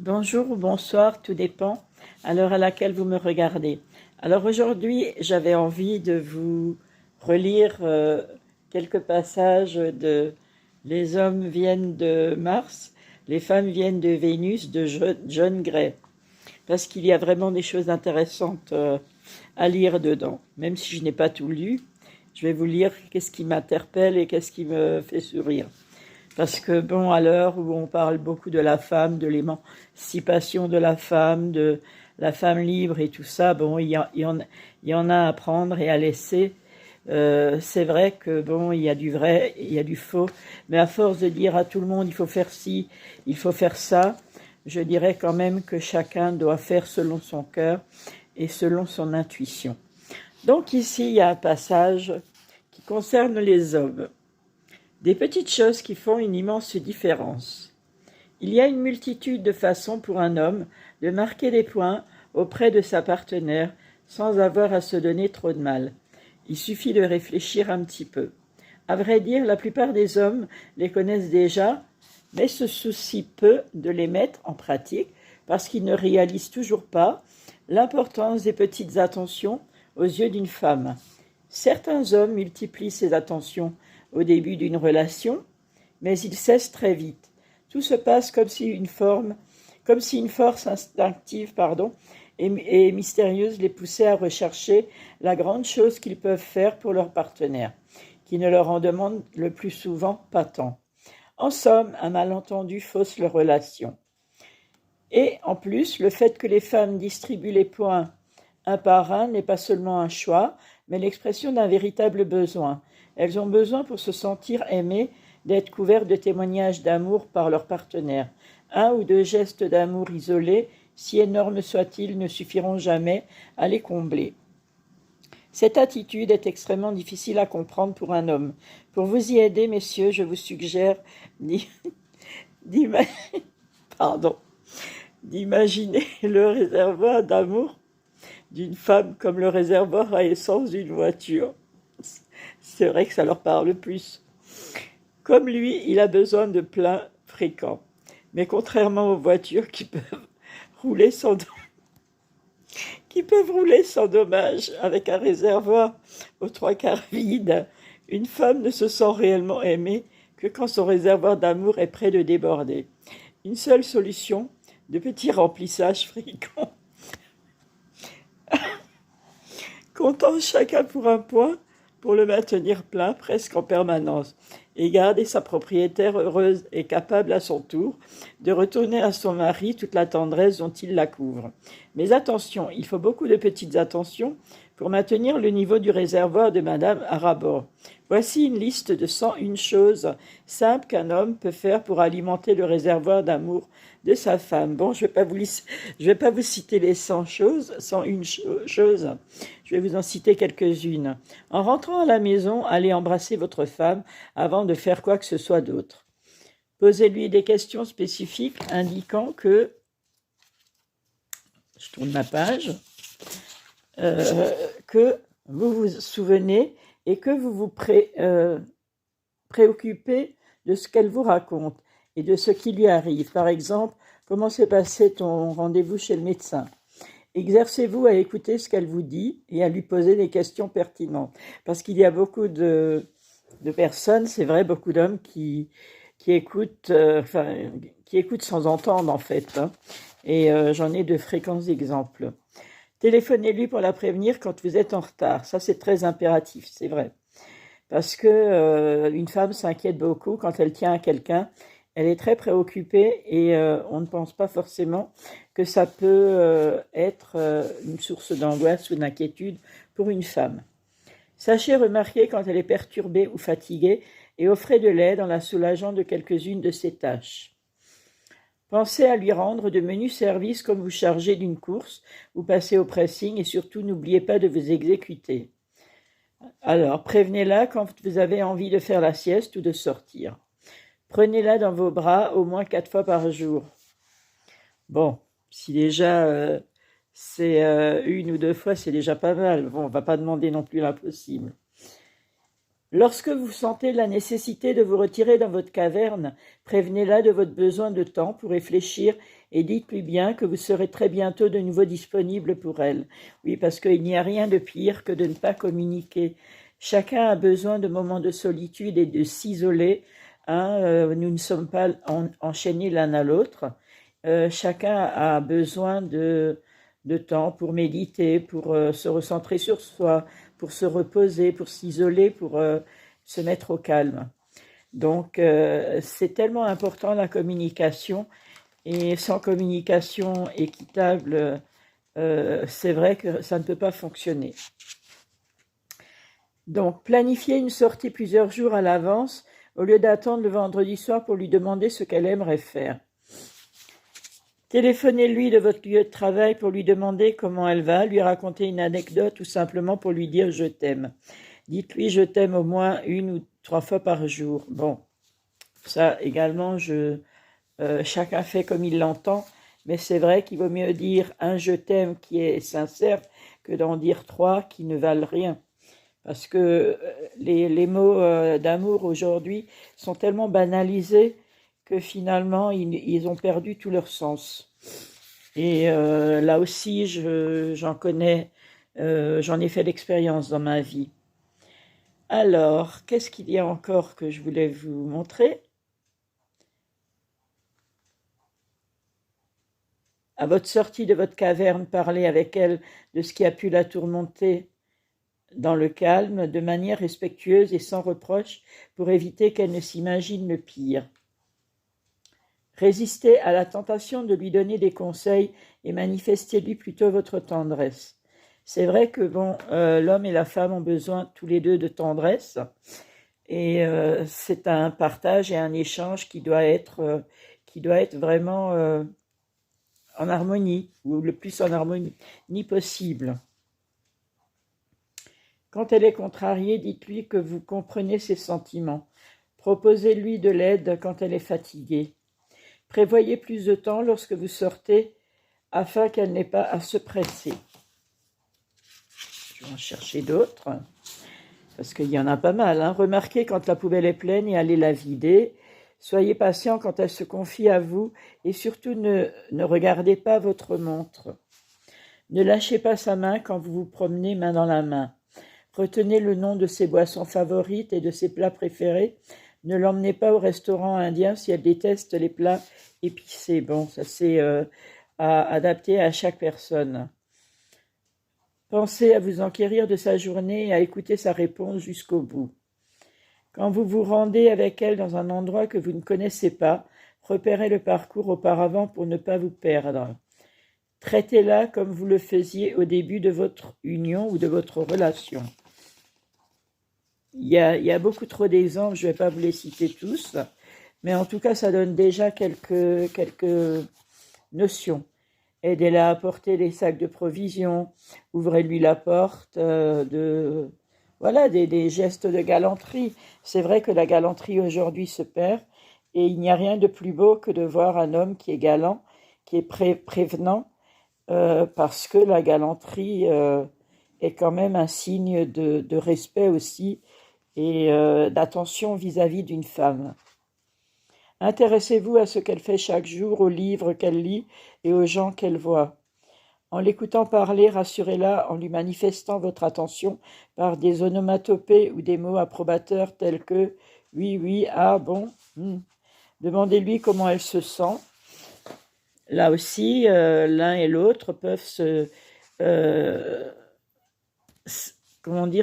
Bonjour ou bonsoir, tout dépend à l'heure à laquelle vous me regardez. Alors aujourd'hui, j'avais envie de vous relire quelques passages de Les hommes viennent de Mars, les femmes viennent de Vénus de John Gray, parce qu'il y a vraiment des choses intéressantes à lire dedans. Même si je n'ai pas tout lu, je vais vous lire qu'est-ce qui m'interpelle et qu'est-ce qui me fait sourire. Parce que, bon, à l'heure où on parle beaucoup de la femme, de l'émancipation de la femme libre et tout ça, bon, il y en a à prendre et à laisser. C'est vrai que, bon, il y a du vrai, il y a du faux, mais à force de dire à tout le monde, il faut faire ci, il faut faire ça, je dirais quand même que chacun doit faire selon son cœur et selon son intuition. Donc ici, il y a un passage qui concerne les hommes. Des petites choses qui font une immense différence. Il y a une multitude de façons pour un homme de marquer des points auprès de sa partenaire sans avoir à se donner trop de mal. Il suffit de réfléchir un petit peu. À vrai dire, la plupart des hommes les connaissent déjà, mais se soucient peu de les mettre en pratique parce qu'ils ne réalisent toujours pas l'importance des petites attentions aux yeux d'une femme. Certains hommes multiplient ces attentions au début d'une relation, mais ils cessent très vite. Tout se passe comme si une force instinctive, et mystérieuse les poussait à rechercher la grande chose qu'ils peuvent faire pour leur partenaire, qui ne leur en demande le plus souvent pas tant. En somme, un malentendu fausse leur relation. Et en plus, le fait que les femmes distribuent les points un par un n'est pas seulement un choix, mais l'expression d'un véritable besoin. Elles ont besoin pour se sentir aimées d'être couvertes de témoignages d'amour par leur partenaire. Un ou deux gestes d'amour isolés, si énormes soient-ils, ne suffiront jamais à les combler. Cette attitude est extrêmement difficile à comprendre pour un homme. Pour vous y aider, messieurs, je vous suggère d'ima- pardon, d'imaginer le réservoir d'amour d'une femme comme le réservoir à essence d'une voiture. C'est vrai que ça leur parle plus. Comme lui, il a besoin de plein fréquent. Mais contrairement aux voitures rouler sans, qui peuvent rouler sans dommage avec un réservoir aux trois quarts vide, une femme ne se sent réellement aimée que quand son réservoir d'amour est près de déborder. Une seule solution, de petits remplissages fréquents, comptant chacun pour un point, pour le maintenir plein presque en permanence, et garder sa propriétaire heureuse et capable à son tour de retourner à son mari toute la tendresse dont il la couvre. Mais attention, il faut beaucoup de petites attentions pour maintenir le niveau du réservoir de Madame à rabord. Voici une liste de 101 choses simples qu'un homme peut faire pour alimenter le réservoir d'amour de sa femme. Bon, je vais pas vous citer les 100 choses, 101 choses. Je vais vous en citer quelques-unes. En rentrant à la maison, allez embrasser votre femme avant de faire quoi que ce soit d'autre. Posez-lui des questions spécifiques indiquant que, je tourne ma page, que vous vous souvenez et que vous vous préoccupez de ce qu'elle vous raconte et de ce qui lui arrive. Par exemple, comment s'est passé ton rendez-vous chez le médecin? Exercez-vous à écouter ce qu'elle vous dit et à lui poser des questions pertinentes. Parce qu'il y a beaucoup de personnes, c'est vrai, beaucoup d'hommes qui écoutent, qui écoutent sans entendre en fait. Hein. Et j'en ai de fréquents exemples. Téléphonez-lui pour la prévenir quand vous êtes en retard. Ça, c'est très impératif, c'est vrai. Parce que une femme s'inquiète beaucoup quand elle tient à quelqu'un. Elle est très préoccupée et on ne pense pas forcément que ça peut être une source d'angoisse ou d'inquiétude pour une femme. Sachez remarquer quand elle est perturbée ou fatiguée et offrez de l'aide en la soulageant de quelques-unes de ses tâches. Pensez à lui rendre de menus services comme vous chargez d'une course ou passez au pressing et surtout n'oubliez pas de vous exécuter. Alors, prévenez-la quand vous avez envie de faire la sieste ou de sortir. Prenez-la dans vos bras au moins 4 fois par jour. Bon, si déjà c'est 1 ou 2 fois, c'est déjà pas mal. Bon, on ne va pas demander non plus l'impossible. Lorsque vous sentez la nécessité de vous retirer dans votre caverne, prévenez-la de votre besoin de temps pour réfléchir et dites-lui bien que vous serez très bientôt de nouveau disponible pour elle. Oui, parce qu'il n'y a rien de pire que de ne pas communiquer. Chacun a besoin de moments de solitude et de s'isoler. Hein, nous ne sommes pas enchaînés l'un à l'autre. Chacun a besoin de temps pour méditer, pour se recentrer sur soi, pour se reposer, pour s'isoler, pour se mettre au calme. Donc, c'est tellement important la communication, et sans communication équitable, c'est vrai que ça ne peut pas fonctionner. Donc, planifiez une sortie plusieurs jours à l'avance, au lieu d'attendre le vendredi soir pour lui demander ce qu'elle aimerait faire. Téléphonez-lui de votre lieu de travail pour lui demander comment elle va, lui raconter une anecdote ou simplement pour lui dire « je t'aime ». Dites-lui « je t'aime » au moins 1 ou 3 fois par jour. Bon, ça également, chacun fait comme il l'entend, mais c'est vrai qu'il vaut mieux dire un « je t'aime » qui est sincère que d'en dire 3 qui ne valent rien. Parce que les mots d'amour aujourd'hui sont tellement banalisés que finalement, ils ont perdu tout leur sens. Et là aussi, j'en connais, j'en ai fait l'expérience dans ma vie. Alors, qu'est-ce qu'il y a encore que je voulais vous montrer? À votre sortie de votre caverne, parlez avec elle de ce qui a pu la tourmenter dans le calme, de manière respectueuse et sans reproche, pour éviter qu'elle ne s'imagine le pire. Résistez à la tentation de lui donner des conseils et manifestez-lui plutôt votre tendresse. C'est vrai que bon, l'homme et la femme ont besoin tous les deux de tendresse, et c'est un partage et un échange qui doit être vraiment en harmonie, ou le plus en harmonie possible. Quand elle est contrariée, dites-lui que vous comprenez ses sentiments. Proposez-lui de l'aide quand elle est fatiguée. Prévoyez plus de temps lorsque vous sortez afin qu'elle n'ait pas à se presser. Je vais en chercher d'autres, parce qu'il y en a pas mal. Hein. Remarquez quand la poubelle est pleine et allez la vider. Soyez patient quand elle se confie à vous et surtout ne regardez pas votre montre. Ne lâchez pas sa main quand vous vous promenez main dans la main. Retenez le nom de ses boissons favorites et de ses plats préférés. Ne l'emmenez pas au restaurant indien si elle déteste les plats épicés. Bon, ça c'est adapté à chaque personne. Pensez à vous enquérir de sa journée et à écouter sa réponse jusqu'au bout. Quand vous vous rendez avec elle dans un endroit que vous ne connaissez pas, repérez le parcours auparavant pour ne pas vous perdre. Traitez-la comme vous le faisiez au début de votre union ou de votre relation. Il y a beaucoup trop d'exemples, je ne vais pas vous les citer tous, mais en tout cas, ça donne déjà quelques notions. Aidez-la à apporter les sacs de provisions, ouvrez-lui la porte, voilà, des gestes de galanterie. C'est vrai que la galanterie aujourd'hui se perd, et il n'y a rien de plus beau que de voir un homme qui est galant, qui est prévenant, parce que la galanterie est quand même un signe de respect aussi, et d'attention vis-à-vis d'une femme. Intéressez-vous à ce qu'elle fait chaque jour, aux livres qu'elle lit et aux gens qu'elle voit. En l'écoutant parler, rassurez-la en lui manifestant votre attention par des onomatopées ou des mots approbateurs tels que « oui, oui, ah, bon ». Demandez-lui comment elle se sent. Là aussi, l'un et l'autre peuvent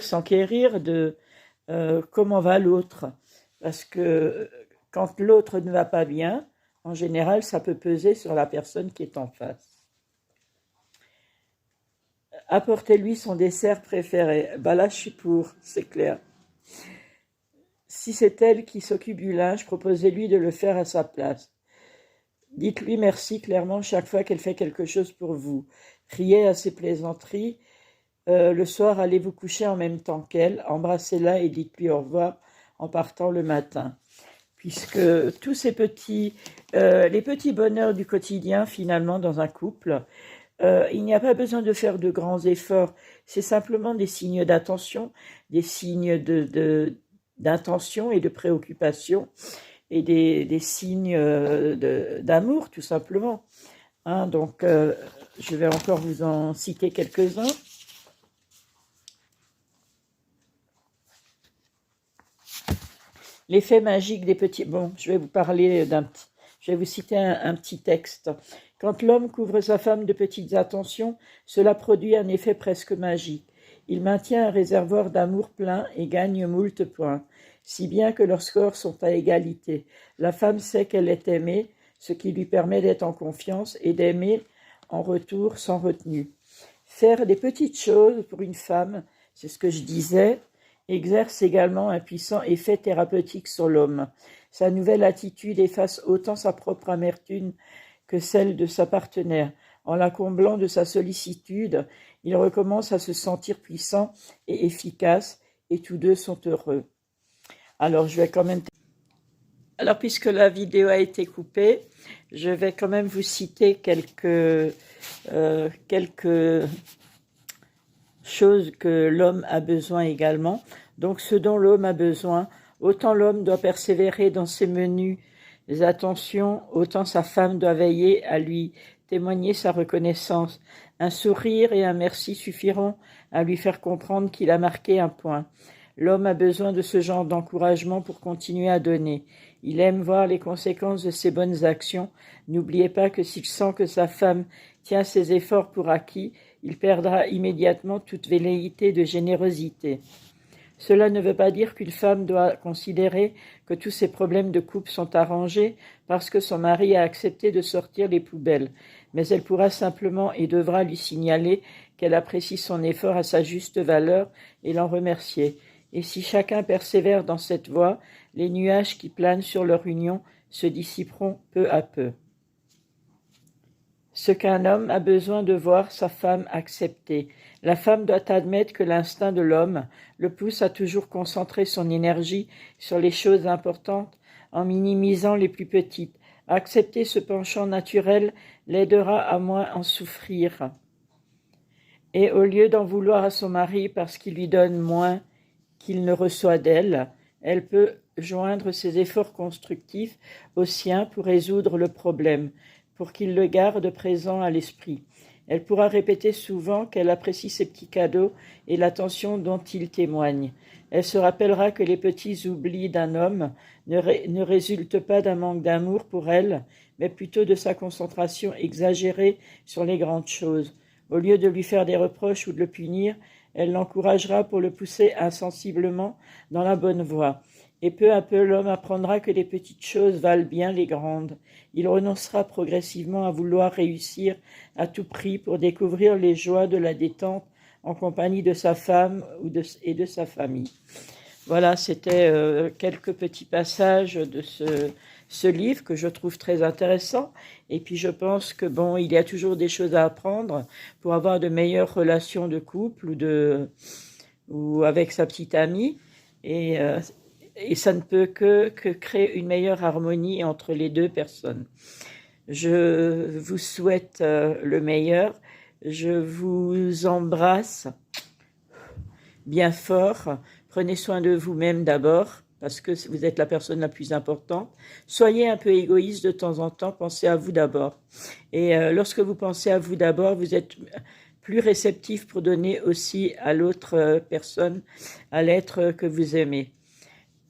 s'enquérir de comment va l'autre. Parce que quand l'autre ne va pas bien, en général, ça peut peser sur la personne qui est en face. Apportez-lui son dessert préféré. Là, je suis pour, c'est clair. Si c'est elle qui s'occupe du linge, proposez-lui de le faire à sa place. Dites-lui merci clairement chaque fois qu'elle fait quelque chose pour vous. Riez à ses plaisanteries. Le soir, allez vous coucher en même temps qu'elle. Embrassez-la et dites-lui au revoir en partant le matin. Puisque tous ces les petits bonheurs du quotidien, finalement, dans un couple, il n'y a pas besoin de faire de grands efforts. C'est simplement des signes d'attention, des signes d'intention et de préoccupation et des signes d'amour, tout simplement. Hein, donc, je vais encore vous en citer quelques-uns. L'effet magique des petits... Bon, je vais vous parler je vais vous citer un petit texte. Quand l'homme couvre sa femme de petites attentions, cela produit un effet presque magique. Il maintient un réservoir d'amour plein et gagne moult points, si bien que leurs scores sont à égalité. La femme sait qu'elle est aimée, ce qui lui permet d'être en confiance et d'aimer en retour sans retenue. Faire des petites choses pour une femme, c'est ce que je disais, exerce également un puissant effet thérapeutique sur l'homme. Sa nouvelle attitude efface autant sa propre amertume que celle de sa partenaire. En la comblant de sa sollicitude, il recommence à se sentir puissant et efficace, et tous deux sont heureux. Alors, je vais quand même... Alors, puisque la vidéo a été coupée, je vais quand même vous citer quelques choses que l'homme a besoin également. Donc, ce dont l'homme a besoin, autant l'homme doit persévérer dans ses menues attentions, autant sa femme doit veiller à lui témoigner sa reconnaissance. Un sourire et un merci suffiront à lui faire comprendre qu'il a marqué un point. L'homme a besoin de ce genre d'encouragement pour continuer à donner. Il aime voir les conséquences de ses bonnes actions. N'oubliez pas que s'il sent que sa femme tient ses efforts pour acquis, il perdra immédiatement toute velléité de générosité. Cela ne veut pas dire qu'une femme doit considérer que tous ses problèmes de couple sont arrangés parce que son mari a accepté de sortir les poubelles, mais elle pourra simplement et devra lui signaler qu'elle apprécie son effort à sa juste valeur et l'en remercier. Et si chacun persévère dans cette voie, les nuages qui planent sur leur union se dissiperont peu à peu. Ce qu'un homme a besoin de voir sa femme accepter. La femme doit admettre que l'instinct de l'homme le pousse à toujours concentrer son énergie sur les choses importantes en minimisant les plus petites. Accepter ce penchant naturel l'aidera à moins en souffrir. Et au lieu d'en vouloir à son mari parce qu'il lui donne moins qu'il ne reçoit d'elle, elle peut joindre ses efforts constructifs aux siens pour résoudre le problème, pour qu'il le garde présent à l'esprit. Elle pourra répéter souvent qu'elle apprécie ses petits cadeaux et l'attention dont il témoigne. Elle se rappellera que les petits oublis d'un homme ne résultent pas d'un manque d'amour pour elle, mais plutôt de sa concentration exagérée sur les grandes choses. Au lieu de lui faire des reproches ou de le punir, elle l'encouragera pour le pousser insensiblement dans la bonne voie. Et peu à peu, l'homme apprendra que les petites choses valent bien les grandes. Il renoncera progressivement à vouloir réussir à tout prix pour découvrir les joies de la détente en compagnie de sa femme et de sa famille. Voilà, c'était quelques petits passages de ce livre que je trouve très intéressant. Et puis je pense que bon, il y a toujours des choses à apprendre pour avoir de meilleures relations de couple ou avec sa petite amie. Et ça ne peut que créer une meilleure harmonie entre les deux personnes. Je vous souhaite le meilleur. Je vous embrasse bien fort. Prenez soin de vous-même d'abord, parce que vous êtes la personne la plus importante. Soyez un peu égoïste de temps en temps, pensez à vous d'abord. Et lorsque vous pensez à vous d'abord, vous êtes plus réceptif pour donner aussi à l'autre personne, à l'être que vous aimez.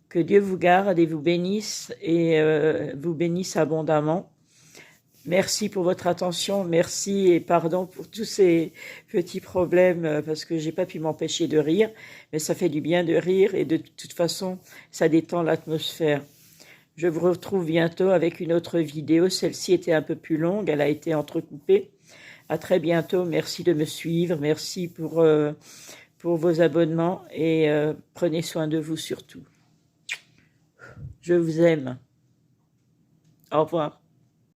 Que Dieu vous garde et vous bénisse abondamment. Merci pour votre attention, merci et pardon pour tous ces petits problèmes parce que j'ai pas pu m'empêcher de rire, mais ça fait du bien de rire et de toute façon, ça détend l'atmosphère. Je vous retrouve bientôt avec une autre vidéo, celle-ci était un peu plus longue, elle a été entrecoupée. À très bientôt, merci de me suivre, merci pour vos abonnements et prenez soin de vous surtout. Je vous aime. Au revoir.